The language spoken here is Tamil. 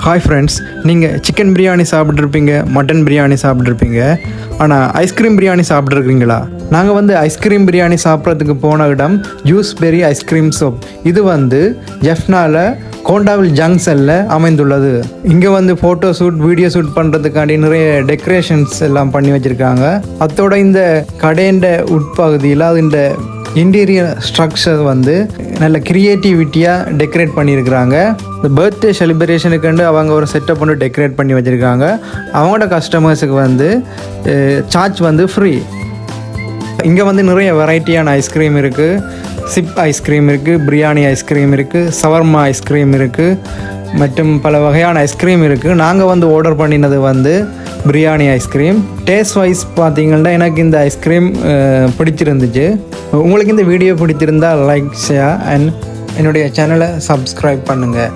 ஹாய் ஃப்ரெண்ட்ஸ், நீங்கள் சிக்கன் பிரியாணி சாப்பிட்ருப்பீங்க, மட்டன் பிரியாணி சாப்பிட்ருப்பீங்க, ஆனால் ஐஸ்கிரீம் பிரியாணி சாப்பிட்ருக்கீங்களா? நாங்கள் ஐஸ்கிரீம் பிரியாணி சாப்பிட்றதுக்கு போன இடம் ஜூஸ்பெரி ஐஸ்கிரீம் ஷாப். இது ஜெஃப்னாவில் கோண்டாவில் ஜங்ஷனில் அமைந்துள்ளது. இங்கே ஃபோட்டோ ஷூட், வீடியோ ஷூட் பண்ணுறதுக்காண்டி நிறைய டெக்கரேஷன்ஸ் எல்லாம் பண்ணி வச்சுருக்காங்க. அதோட இந்த கடையின் உட்பகுதியில் இந்த இன்டீரியர் ஸ்ட்ரக்சர் நல்ல க்ரியேட்டிவிட்டியாக டெக்கரேட் பண்ணியிருக்கிறாங்க. இந்த பர்த்டே செலிப்ரேஷனுக்கு அவங்க ஒரு செட்டப் பண்ணி டெக்கரேட் பண்ணி வச்சுருக்காங்க. அவங்களோட கஸ்டமர்ஸுக்கு சார்ஜ் ஃப்ரீ. இங்கே நிறைய வெரைட்டியான ஐஸ்கிரீம் இருக்குது. சிப் ஐஸ்கிரீம் இருக்குது, பிரியாணி ஐஸ்கிரீம் இருக்குது, சவர்மா ஐஸ்கிரீம் இருக்குது, மற்றும் பல வகையான ஐஸ்கிரீம் இருக்குது. நாங்கள் ஆர்டர் பண்ணினது பிரியாணி ஐஸ்கிரீம். டேஸ்ட் வைஸ் பார்த்தீங்கன்னா எனக்கு இந்த ஐஸ்கிரீம் பிடிச்சிருந்துச்சு. உங்களுக்கு இந்த வீடியோ பிடிச்சிருந்தால் லைக், ஷேர் அண்ட் என்னுடைய சேனலை சப்ஸ்கிரைப் பண்ணுங்கள்.